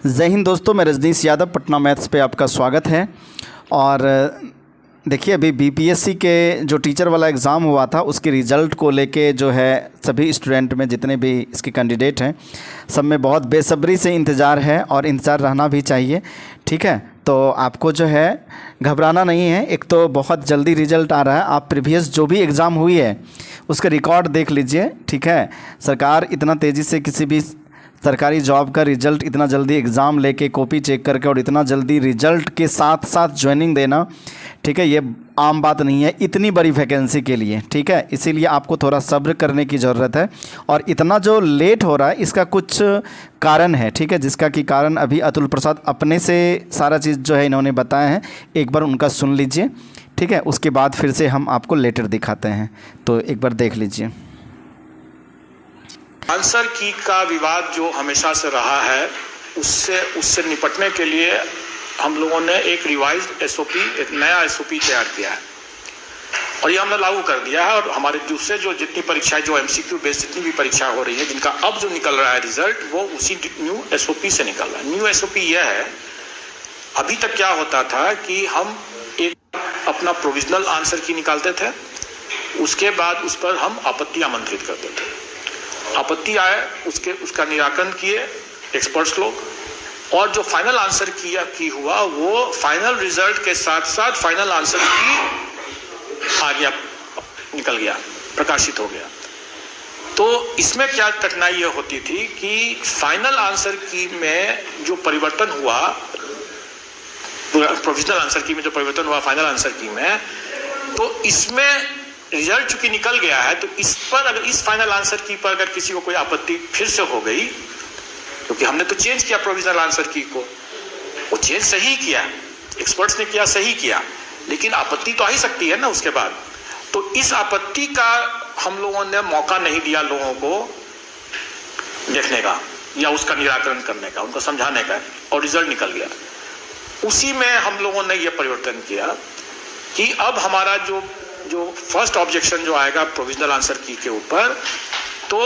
जय हिंद दोस्तों, मैं रजनीश यादव, पटना मैथ्स पे आपका स्वागत है। और देखिए, अभी बीपीएससी के जो टीचर वाला एग्ज़ाम हुआ था उसके रिज़ल्ट को लेके जो है सभी स्टूडेंट में, जितने भी इसके कैंडिडेट हैं, सब में बहुत बेसब्री से इंतज़ार है और इंतज़ार रहना भी चाहिए। ठीक है, तो आपको जो है घबराना नहीं है। एक तो बहुत जल्दी रिज़ल्ट आ रहा है। आप प्रीवियस जो भी एग्ज़ाम हुई है उसका रिकॉर्ड देख लीजिए। ठीक है, सरकार इतना तेज़ी से किसी भी सरकारी जॉब का रिज़ल्ट इतना जल्दी एग्ज़ाम लेके कॉपी चेक करके और इतना जल्दी रिज़ल्ट के साथ साथ ज्वाइनिंग देना, ठीक है, ये आम बात नहीं है इतनी बड़ी वैकेंसी के लिए। ठीक है, इसीलिए आपको थोड़ा सब्र करने की ज़रूरत है। और इतना जो लेट हो रहा है इसका कुछ कारण है, ठीक है, जिसका कि कारण अभी अतुल प्रसाद अपने से सारा चीज़ जो है इन्होंने बताया है। एक बार उनका सुन लीजिए, ठीक है, उसके बाद फिर से हम आपको लेटर दिखाते हैं, तो एक बार देख लीजिए। आंसर की का विवाद जो हमेशा से रहा है, उससे निपटने के लिए हम लोगों ने एक रिवाइज्ड एसओपी, एक नया एसओपी तैयार किया है और ये हमने लागू कर दिया है। और हमारे दूसरे जो जितनी परीक्षाएं, जो एमसीक्यू बेस्ड जितनी भी परीक्षा हो रही है, जिनका अब जो निकल रहा है रिजल्ट, वो उसी न्यू एसओपी से निकल रहा है। न्यू एसओपी यह है, अभी तक क्या होता था कि हम एक अपना प्रोविजनल आंसर की निकालते थे, उसके बाद उस पर हम आपत्ति आमंत्रित करते थे। आपत्ति आए, उसका निराकरण किए एक्सपर्ट्स लोग, और जो फाइनल आंसर की हुआ वो फाइनल रिजल्ट के साथ साथ फाइनल आंसर की आ गया, निकल गया, प्रकाशित हो गया। तो इसमें क्या कठिनाई ये होती थी कि फाइनल आंसर की में जो परिवर्तन हुआ, प्रोविजनल आंसर की में जो परिवर्तन हुआ फाइनल आंसर की में, तो इसमें रिजल्ट चूंकि निकल गया है, तो इस पर अगर इस फाइनल आंसर की पर अगर किसी को कोई आपत्ति फिर से हो गई, क्योंकि हमने तो चेंज किया प्रोविजनल आंसर की को, वो चेंज सही किया, एक्सपर्ट्स ने किया, सही किया, लेकिन आपत्ति तो आ ही सकती है ना उसके बाद। तो इस आपत्ति का हम लोगों ने मौका नहीं दिया लोगों को देखने का या उसका निराकरण करने का, उनको समझाने का, और रिजल्ट निकल गया। उसी में हम लोगों ने यह परिवर्तन किया कि अब हमारा जो फर्स्ट ऑब्जेक्शन जो आएगा प्रोविजनल आंसर की के ऊपर, तो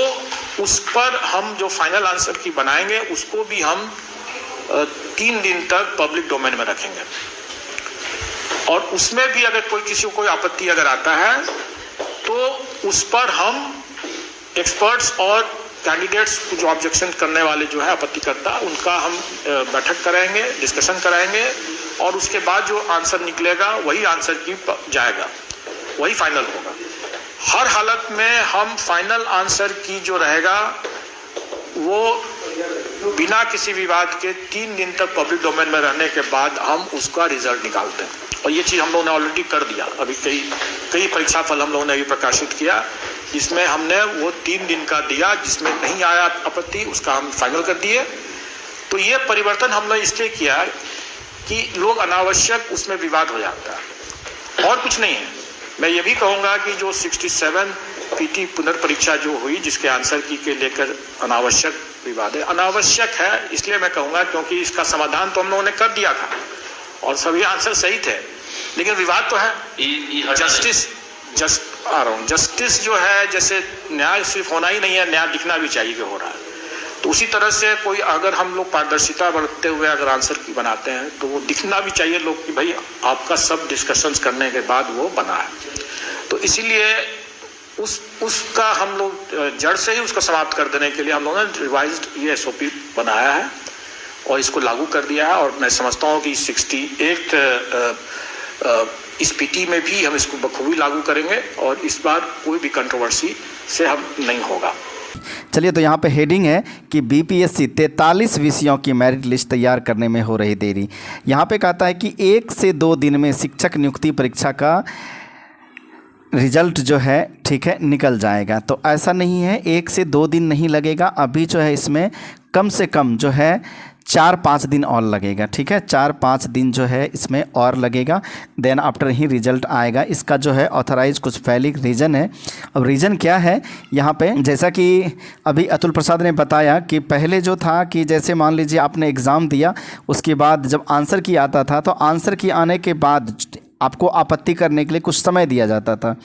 उस पर हम जो फाइनल आंसर की बनाएंगे उसको भी हम 3 दिन तक पब्लिक डोमेन में रखेंगे। और उसमें भी अगर किसी को कोई आपत्ति अगर आता है तो उस पर हम एक्सपर्ट्स और कैंडिडेट्स जो ऑब्जेक्शन करने वाले जो है आपत्तिकर्ता, उनका हम बैठक कराएंगे, डिस्कशन कराएंगे, और उसके बाद जो आंसर निकलेगा वही आंसर की जाएगा, वही फाइनल होगा। हर हालत में हम फाइनल आंसर की जो रहेगा वो बिना किसी विवाद के 3 दिन तक पब्लिक डोमेन में रहने के बाद हम उसका रिजल्ट निकालते हैं। और ये चीज़ हम लोगों ने ऑलरेडी कर दिया। अभी कई परीक्षा फल हम लोगों ने अभी प्रकाशित किया, जिसमें हमने वो 3 दिन का दिया, जिसमें नहीं आया आपत्ति उसका हम फाइनल कर दिए। तो ये परिवर्तन हमने इसलिए किया कि लोग अनावश्यक उसमें विवाद हो जाता है, और कुछ नहीं है। मैं ये भी कहूँगा कि जो 67 पीटी पुनर्परीक्षा जो हुई, जिसके आंसर की के लेकर अनावश्यक विवाद है, अनावश्यक है इसलिए मैं कहूँगा क्योंकि इसका समाधान तो हम लोगों ने कर दिया था और सभी आंसर सही थे, लेकिन विवाद तो है। जस्टिस जो है, जैसे न्याय सिर्फ होना ही नहीं है, न्याय दिखना भी चाहिए कि हो रहा है। तो उसी तरह से कोई अगर हम लोग पारदर्शिता बरतते हुए अगर आंसर की बनाते हैं तो वो दिखना भी चाहिए लोग कि भाई आपका सब डिस्कशंस करने के बाद वो बना है। तो इसीलिए उसका हम लोग जड़ से ही उसको समाप्त कर देने के लिए हम लोगों ने रिवाइज्ड ये एसओपी बनाया है और इसको लागू कर दिया है। और मैं समझता हूँ कि 68 इस पीटी में भी हम इसको बखूबी लागू करेंगे और इस बार कोई भी कंट्रोवर्सी से हम नहीं होगा। चलिए, तो यहाँ पे हेडिंग है कि बीपीएससी 43 विषयों की मेरिट लिस्ट तैयार करने में हो रही देरी। यहाँ पे कहता है कि 1 से 2 दिन में शिक्षक नियुक्ति परीक्षा का रिजल्ट जो है, ठीक है, निकल जाएगा। तो ऐसा नहीं है, 1 से 2 दिन नहीं लगेगा। अभी जो है इसमें कम से कम जो है 4-5 दिन और लगेगा। ठीक है, 4-5 दिन जो है इसमें और लगेगा, देन आफ्टर ही रिजल्ट आएगा। इसका जो है ऑथराइज कुछ वैलिड रीज़न है। अब रीज़न क्या है यहाँ पे, जैसा कि अभी अतुल प्रसाद ने बताया कि पहले जो था कि जैसे मान लीजिए आपने एग्ज़ाम दिया, उसके बाद जब आंसर की आता था तो आंसर की आने के बाद आपको आपत्ति करने के लिए कुछ समय दिया जाता था।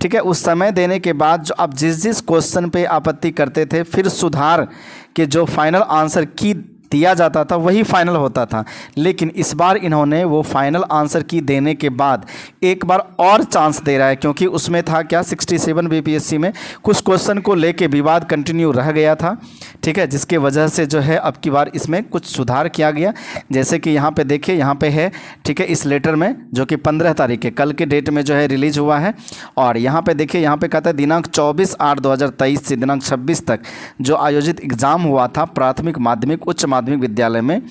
ठीक है, उस समय देने के बाद जो आप जिस क्वेश्चन पे आपत्ति करते थे, फिर सुधार के जो फाइनल आंसर की दिया जाता था वही फाइनल होता था। लेकिन इस बार इन्होंने वो फाइनल आंसर की देने के बाद एक बार और चांस दे रहा है, क्योंकि उसमें था क्या 67 बीपीएससी में कुछ क्वेश्चन को लेके विवाद कंटिन्यू रह गया था, ठीक है, जिसके वजह से जो है अब की बार इसमें कुछ सुधार किया गया। जैसे कि यहाँ पे देखिए, यहाँ पे है, ठीक है, इस लेटर में जो कि 15 तारीख है, कल के डेट में जो है रिलीज हुआ है। और यहाँ पे देखिए, यहाँ पे कहता है दिनांक 24/8/2023 से दिनांक 26 तक जो आयोजित एग्ज़ाम हुआ था प्राथमिक, माध्यमिक, उच्च माध्यमिक विद्यालय में,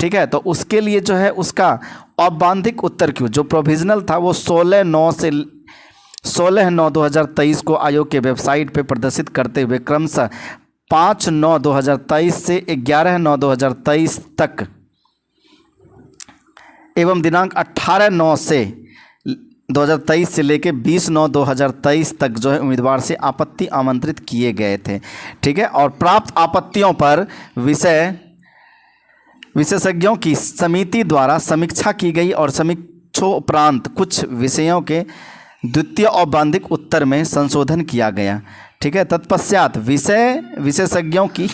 ठीक है, तो उसके लिए जो है उसका औपबंधिक उत्तर क्यों जो प्रोविजनल था वो 16/9/2023 को आयोग के वेबसाइट पे प्रदर्शित करते हुए क्रमशः 5/9/2023 से 11/9/2023 तक एवं दिनांक 18/9/2023 से लेकर 20/9/2023 तक जो है उम्मीदवार से आपत्ति आमंत्रित किए गए थे, ठीक है। और प्राप्त आपत्तियों पर विशेषज्ञों की समिति द्वारा समीक्षा की गई और समीक्षोपरांत कुछ विषयों के द्वितीय औपबंधिक उत्तर में संशोधन किया गया, ठीक है। तत्पश्चात विशेषज्ञों की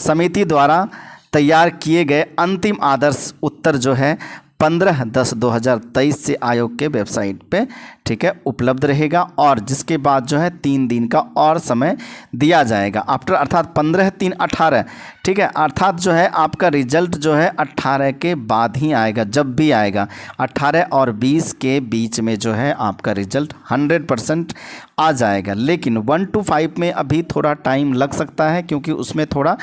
समिति द्वारा तैयार किए गए अंतिम आदर्श उत्तर जो है 15/10/2023 से आयोग के वेबसाइट पे, ठीक है, उपलब्ध रहेगा। और जिसके बाद जो है 3 दिन का और समय दिया जाएगा आफ्टर, अर्थात 15/3/18, ठीक है, अर्थात जो है आपका रिजल्ट जो है 18 के बाद ही आएगा, जब भी आएगा 18 और 20 के बीच में जो है आपका रिजल्ट 100% आ जाएगा। लेकिन 1 to 5 में अभी थोड़ा टाइम लग सकता है, क्योंकि उसमें थोड़ा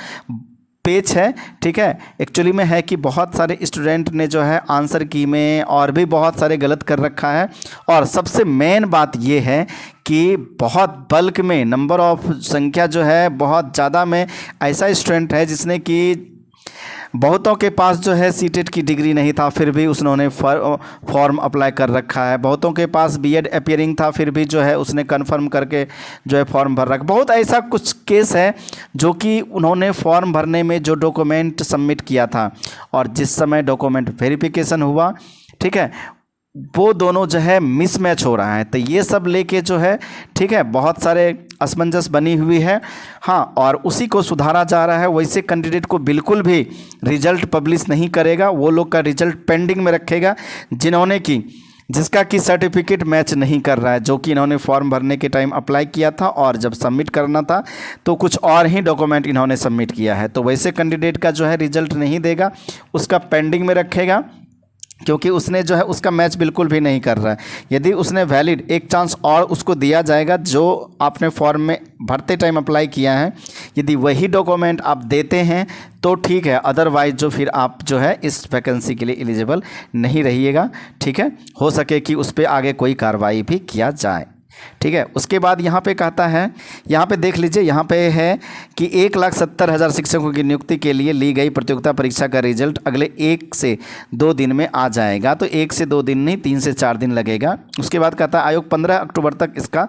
पेच है, ठीक है। एक्चुअली में है कि बहुत सारे स्टूडेंट ने जो है आंसर की में और भी बहुत सारे गलत कर रखा है। और सबसे मेन बात ये है कि बहुत बल्क में नंबर ऑफ संख्या जो है बहुत ज़्यादा में ऐसा स्टूडेंट है जिसने कि बहुतों के पास जो है सीटेट की डिग्री नहीं था, फिर भी उन्होंने फॉर्म अप्लाई कर रखा है। बहुतों के पास बीएड अपीयरिंग था, फिर भी जो है उसने कंफर्म करके जो है फॉर्म भर रखा। बहुत ऐसा कुछ केस है जो कि उन्होंने फॉर्म भरने में जो डॉक्यूमेंट सबमिट किया था और जिस समय डॉक्यूमेंट वेरिफिकेशन हुआ, ठीक है, वो दोनों जो है मिसमैच हो रहा है। तो ये सब लेके जो है, ठीक है, बहुत सारे असमंजस बनी हुई है, हाँ, और उसी को सुधारा जा रहा है। वैसे कैंडिडेट को बिल्कुल भी रिजल्ट पब्लिश नहीं करेगा, वो लोग का रिजल्ट पेंडिंग में रखेगा जिसका कि सर्टिफिकेट मैच नहीं कर रहा है, जो कि इन्होंने फॉर्म भरने के टाइम अप्लाई किया था और जब सबमिट करना था तो कुछ और ही डॉक्यूमेंट इन्होंने सबमिट किया है। तो वैसे कैंडिडेट का जो है रिजल्ट नहीं देगा, उसका पेंडिंग में रखेगा, क्योंकि उसने जो है उसका मैच बिल्कुल भी नहीं कर रहा है। यदि उसने वैलिड एक चांस और उसको दिया जाएगा जो आपने फॉर्म में भरते टाइम अप्लाई किया है, यदि वही डॉक्यूमेंट आप देते हैं तो ठीक है, अदरवाइज जो फिर आप जो है इस वैकेंसी के लिए एलिजिबल नहीं रहिएगा, ठीक है। हो सके कि उस पर आगे कोई कार्रवाई भी किया जाए, ठीक है। उसके बाद यहाँ पे कहता है, यहाँ पे देख लीजिए, यहाँ पे है कि 1,70,000 शिक्षकों की नियुक्ति के लिए ली गई प्रतियोगिता परीक्षा का रिजल्ट अगले 1 से 2 दिन में आ जाएगा। तो 1 से 2 दिन नहीं, 3 से 4 दिन लगेगा। उसके बाद कहता है आयोग 15 अक्टूबर तक इसका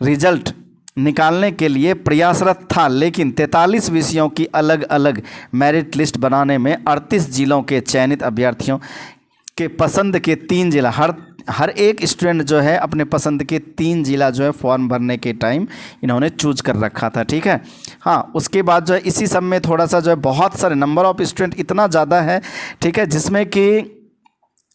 रिजल्ट निकालने के लिए प्रयासरत था, लेकिन 43 विषयों की अलग अलग मेरिट लिस्ट बनाने में 38 जिलों के चयनित अभ्यर्थियों के पसंद के 3 जिला, हर एक स्टूडेंट जो है अपने पसंद के 3 जिला जो है फॉर्म भरने के टाइम इन्होंने चूज कर रखा था, ठीक है। हाँ, उसके बाद जो है इसी सब में थोड़ा सा जो है बहुत सारे नंबर ऑफ स्टूडेंट इतना ज़्यादा है, ठीक है, जिसमें कि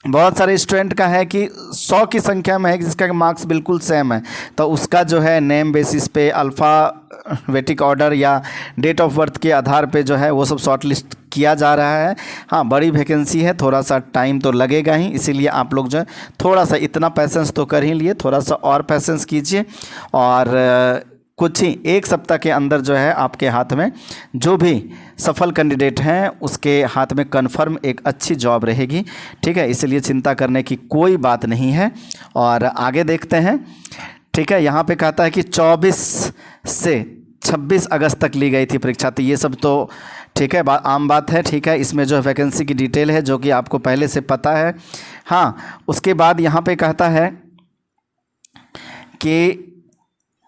बहुत सारे स्टूडेंट का है कि 100 की संख्या में है जिसका मार्क्स बिल्कुल सेम है, तो उसका जो है नेम बेसिस पे, अल्फ़ाबेटिक ऑर्डर या डेट ऑफ बर्थ के आधार पे जो है वो सब शॉर्ट लिस्ट किया जा रहा है। हाँ, बड़ी वैकेंसी है, थोड़ा सा टाइम तो लगेगा ही, इसीलिए आप लोग जो है थोड़ा सा, इतना पैसेंस तो कर ही लिए, थोड़ा सा और पैसेंस कीजिए और कुछ ही 1 सप्ताह के अंदर जो है आपके हाथ में जो भी सफल कैंडिडेट हैं उसके हाथ में कन्फर्म एक अच्छी जॉब रहेगी, ठीक है। इसलिए चिंता करने की कोई बात नहीं है। और आगे देखते हैं, ठीक है। यहाँ पे कहता है कि 24 से 26 अगस्त तक ली गई थी परीक्षा, तो ये सब तो ठीक है, आम बात है, ठीक है। इसमें जो वैकेंसी की डिटेल है जो कि आपको पहले से पता है। हाँ, उसके बाद यहाँ पे कहता है कि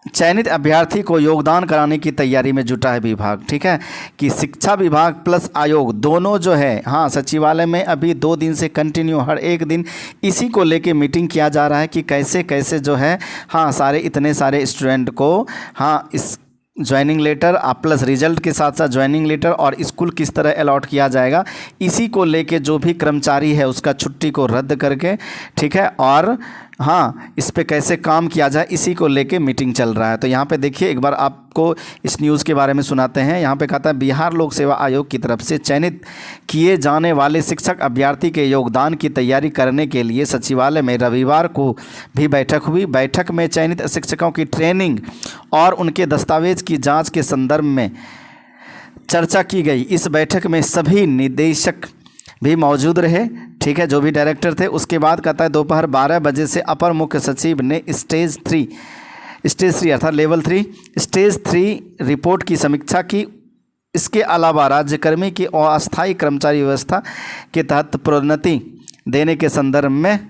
चयनित अभ्यर्थी को योगदान कराने की तैयारी में जुटा है विभाग, ठीक है, कि शिक्षा विभाग प्लस आयोग दोनों जो है, हाँ, सचिवालय में अभी 2 दिन से कंटिन्यू हर एक दिन इसी को लेके मीटिंग किया जा रहा है कि कैसे कैसे जो है, हाँ, इतने सारे स्टूडेंट को, हाँ, इस ज्वाइनिंग लेटर आप प्लस रिजल्ट के साथ साथ ज्वाइनिंग लेटर और स्कूल किस तरह अलॉट किया जाएगा, इसी को लेके जो भी कर्मचारी है उसका छुट्टी को रद्द करके, ठीक है, और हाँ इस पे कैसे काम किया जाए इसी को लेके मीटिंग चल रहा है। तो यहाँ पे देखिए एक बार आपको इस न्यूज़ के बारे में सुनाते हैं। यहाँ पे कहता है बिहार लोक सेवा आयोग की तरफ से चयनित किए जाने वाले शिक्षक अभ्यर्थी के योगदान की तैयारी करने के लिए सचिवालय में रविवार को भी बैठक हुई। बैठक में चयनित शिक्षकों की ट्रेनिंग और उनके दस्तावेज की जाँच के संदर्भ में चर्चा की गई। इस बैठक में सभी निदेशक भी मौजूद रहे, ठीक है, जो भी डायरेक्टर थे। उसके बाद कहता है दोपहर 12 बजे से अपर मुख्य सचिव ने स्टेज 3 अर्थात लेवल 3 स्टेज 3 रिपोर्ट की समीक्षा की। इसके अलावा राज्यकर्मी की अस्थायी कर्मचारी व्यवस्था के तहत प्रोन्नति देने के संदर्भ में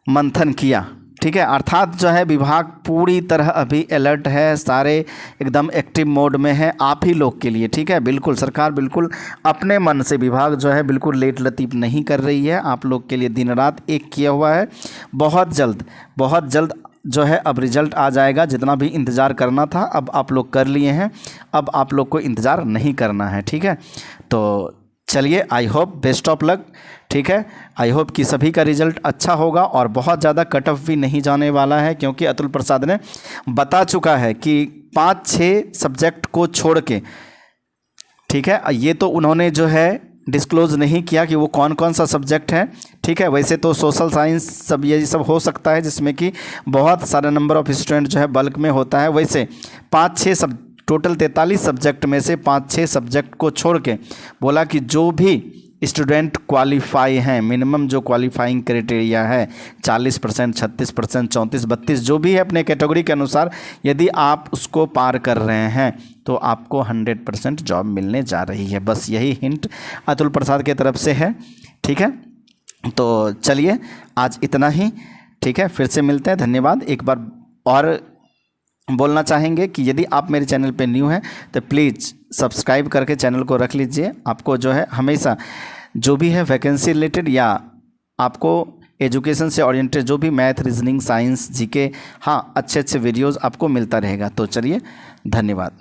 मंथन किया, ठीक है। अर्थात जो है विभाग पूरी तरह अभी अलर्ट है, सारे एकदम एक्टिव मोड में है आप ही लोग के लिए, ठीक है। बिल्कुल सरकार बिल्कुल अपने मन से विभाग जो है बिल्कुल लेट लतीफ़ नहीं कर रही है, आप लोग के लिए दिन रात एक किया हुआ है। बहुत जल्द जो है अब रिज़ल्ट आ जाएगा। जितना भी इंतज़ार करना था अब आप लोग कर लिए हैं, अब आप लोग को इंतज़ार नहीं करना है, ठीक है। तो चलिए I hope best of luck, ठीक है। आई होप कि सभी का रिज़ल्ट अच्छा होगा और बहुत ज़्यादा कट ऑफ भी नहीं जाने वाला है, क्योंकि अतुल प्रसाद ने बता चुका है कि 5-6 सब्जेक्ट को छोड़ के, ठीक है, ये तो उन्होंने जो है डिस्क्लोज़ नहीं किया कि वो कौन कौन सा सब्जेक्ट है, ठीक है। वैसे तो सोशल साइंस सब ये सब हो सकता है जिसमें कि बहुत सारा नंबर ऑफ स्टूडेंट जो है बल्क में होता है। वैसे 5-6 सब टोटल 43 सब्जेक्ट में से 5-6 सब्जेक्ट को छोड़ के बोला कि जो भी स्टूडेंट क्वालिफाई हैं, मिनिमम जो क्वालिफाइंग क्राइटेरिया है 40%, 36%, 34, 32 जो भी है अपने कैटेगरी के अनुसार, यदि आप उसको पार कर रहे हैं तो आपको 100% जॉब मिलने जा रही है। बस यही हिंट अतुल प्रसाद की तरफ से है, ठीक है। तो चलिए आज इतना ही, ठीक है, फिर से मिलते हैं, धन्यवाद। एक बार और बोलना चाहेंगे कि यदि आप मेरे चैनल पे न्यू हैं तो प्लीज़ सब्सक्राइब करके चैनल को रख लीजिए। आपको जो है हमेशा जो भी है वैकेंसी रिलेटेड या आपको एजुकेशन से ओरिएंटेड जो भी मैथ, रीजनिंग, साइंस, जीके, हाँ अच्छे वीडियोज़ आपको मिलता रहेगा। तो चलिए धन्यवाद।